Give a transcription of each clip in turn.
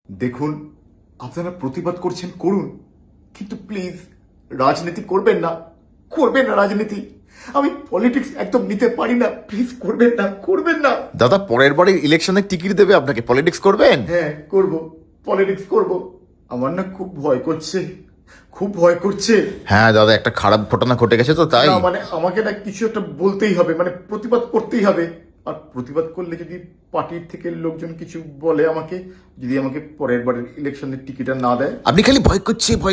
দেখুন, আপনারা প্রতিবাদ করছেন করুন, কিন্তু প্লিজ রাজনীতি করবেন না, করবেন না রাজনীতি। আমি পলিটিক্স একদম নিতে পারি না, প্লিজ করবেন না, করবেন না। দাদা পরের বারের ইলেকশনে টিকিট দেবে আপনাকে, পলিটিক্স করবেন? হ্যাঁ করব, পলিটিক্স করব। আমার না খুব ভয় করছে, খুব ভয় করছে। হ্যাঁ দাদা, একটা খারাপ ঘটনা ঘটে গেছে তো তাই। না মানে আমাকে না কিছু একটা বলতেই হবে, মানে প্রতিবাদ করতেই হবে। আর প্রতিবাদ করলে যদি পার্টির থেকে লোকজন কিছু বলে আমাকে, যদি আমাকে পরের বারের ইলেকশনের টিকিট না দেয়। আপনি খালি ভয়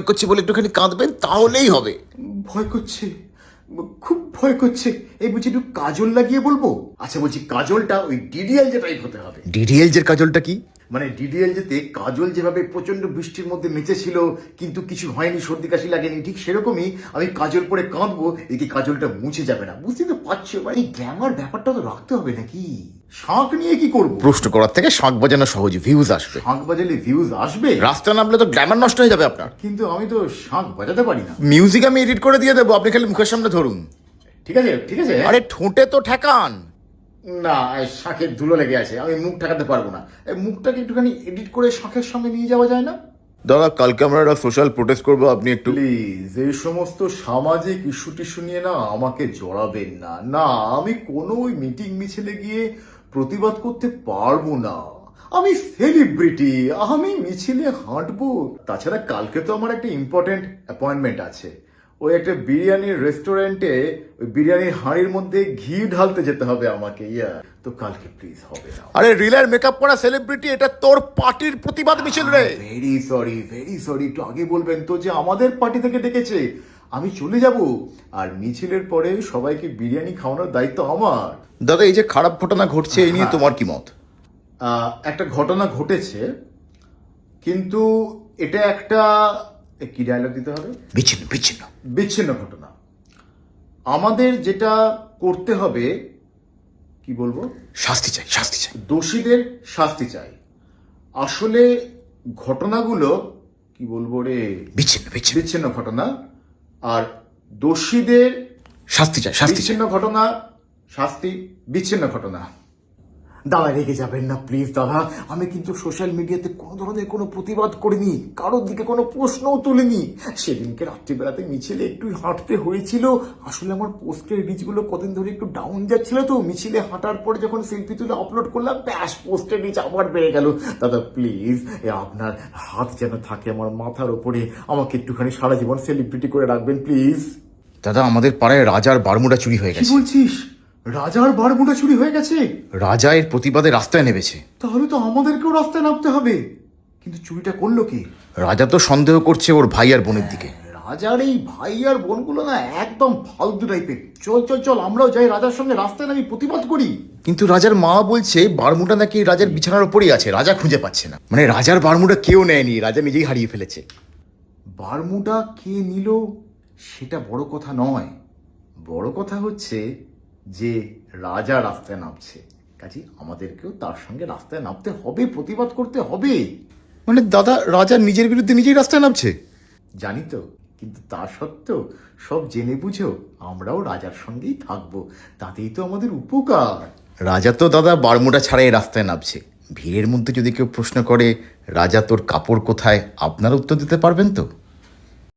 করছে বলে একটুখানি কাঁদবেন, তাহলেই হবে। ভয় করছে, খুব ভয় করছে। এই বুঝি একটু কাজল লাগিয়ে বলবো? আচ্ছা বলছি, কাজলটা ওই ডিডিএল যে টাইপ হতে হবে। ডিডিএলজ এর কাজলটা কি? মানে ডিডিএল যেতে কাজল যেভাবে প্রচন্ড বৃষ্টির মধ্যে নেচেছিল কিন্তু কিছু হয়নি, সর্দি কাশি লাগেনি, ঠিক সেরকমই আমি কাজল পরে কাঁদবো, একে কাজলটা মুছে যাবে না। বুঝতে তো পারছো, মানে গ্ল্যামার ব্যাপারটা তো রাখতে হবে নাকি? শাঁখ নিয়ে কি করবো? প্রশ্ন করার থেকে শাঁখ বাজানো সহজ, ভিউজ আসবে। শাঁখ বাজালে ভিউজ আসবে? রাস্তা নামলে তো গ্ল্যামার নষ্ট হয়ে যাবে আপনার। কিন্তু আমি তো শাঁখ বাজাতে পারি না। মিউজিক আমি এডিট করে দিয়ে দেবো, আপনি খালি মুখের সামনে ধরুন। ঠিক আছে ঠিক আছে। আরে ঠোঁটে তো ঠেকান। না, শাঁখের ধুলো লেগে আছে, আমি মুখ ঠেকাতে পারবো না। এই মুখটাকে একটুখানি এডিট করে শাঁখের সঙ্গে নিয়ে যাওয়া যায় না? দাদা কালকে আমরা একটা সোশ্যাল প্রোটেস্ট করবো, আপনি একটু প্লিজ এই সমস্ত সামাজিক ইস্যু টিস্যু নিয়ে না আমাকে জড়াবেন না। না, আমি কোনো ওই মিটিং মিছিলে গিয়ে প্রতিবাদ করতে পারবো না। আমি সেলিব্রিটি, আমি মিছিলে হাঁটবো। তাছাড়া কালকে তো আমার একটা ইম্পর্টেন্ট অ্যাপয়েন্টমেন্ট আছে। ওই একটা বিরিয়ানির রেস্টুরেন্টে ওই বিরিয়ানির হাঁড়ির মধ্যে ঘি ঢালতে যেতে হবে আমাকে। তো কালকে প্লিজ হবে না। আরে রিলার মেকআপ করা সেলিব্রিটি, এটা তোর পার্টির প্রতিবাদ মিছিল রে। Very sorry, very sorry. একটু আগে বলবেন তো যে আমাদের পার্টি থেকে ডেকেছে, আমি চলে যাব। আর মিছিলের পরে সবাইকে বিরিয়ানি খাওয়ানোর দায়িত্ব আমার। দাদা এই যে খারাপ ঘটনা ঘটছে, এই নিয়ে তোমার কি মত? একটা ঘটনা ঘটেছে, কিন্তু এটা একটা কি ডায়লগ দিতে হবে? বিচ্ছিন্ন বিচ্ছিন্ন বিচ্ছিন্ন ঘটনা। আমাদের যেটা করতে হবে, কি বলবো, শাস্তি চাই, শাস্তি চাই। দোষীদের শাস্তি চাই। আসলে ঘটনাগুলো কি বলবো রে, বিচ্ছিন্ন বিচ্ছিন্ন বিচ্ছিন্ন ঘটনা। আর দোষীদের শাস্তি চাই, শাস্তি চাই। বিচ্ছিন্ন ঘটনা, শাস্তি বিচ্ছিন্ন ঘটনা। দাদা রেগে যাবেন না প্লিজ দাদা। আমি কিন্তু সোশ্যাল মিডিয়াতে কোনো ধরনের কোনো প্রতিবাদ করিনি, কারোর দিকে কোনো প্রশ্নও তুলিনি। সেদিনকে রাত্রিবেলাতে মিছিলে একটু হাঁটতে হয়েছিল। আসলে আমার পোস্টের রিচগুলো কদিন ধরে একটু ডাউন যাচ্ছিল, তো মিছিলে হাঁটার পরে যখন সেলফি তুলে আপলোড করলাম, ব্যাস পোস্টের রিচ আবার বেড়ে গেল। দাদা প্লিজ আপনার হাত যেন থাকে আমার মাথার ওপরে, আমাকে একটুখানি সারা জীবন সেলিব্রিটি করে রাখবেন প্লিজ। দাদা আমাদের পাড়ায় রাজার বারমুডা চুরি হয়ে কি গেছে। বলছিস? রাজার বারমুডা চুরি হয়ে গেছে? রাজা এর প্রতিবাদে রাস্তায় নেমেছে। তাহলে তো আমাদেরকেও রাস্তায় নামতে হবে। কিন্তু চুরিটা করলো কি? রাজা তো সন্দেহ করছে ওর ভাই আর বোনের দিকে। রাজার এই ভাই আর বোনগুলো না একদম ফালতু টাইপের। চল চল চল, আমরাও যাই রাজার সঙ্গে রাস্তায় নামি প্রতিবাদ করি। কিন্তু রাজার মা বলছে বারমুডা নাকি রাজার বিছানার উপরেই আছে, রাজা খুঁজে পাচ্ছে না। মানে রাজার বারমুডা কেউ নেয়নি, রাজা নিজেই হারিয়ে ফেলেছে। বারমুডা কে নিল সেটা বড় কথা নয়, বড় কথা হচ্ছে যে রাজা রাস্তায় নামছে, কাজে আমাদেরকেও তার সঙ্গে রাস্তায় নামতে হবে, প্রতিবাদ করতে হবে। মানে দাদা রাজা নিজের বিরুদ্ধে নিজেই রাস্তায় নামছে? জানি তো, কিন্তু তা সত্ত্বেও সব জেনে বুঝেও আমরাও রাজার সঙ্গেই থাকবো, তাতেই তো আমাদের উপকার। রাজা তো দাদা বারমুডা ছাড়াই রাস্তায় নামছে। ভিড়ের মধ্যে যদি কেউ প্রশ্ন করে রাজা তোর কাপড় কোথায়, আপনারা উত্তর দিতে পারবেন তো?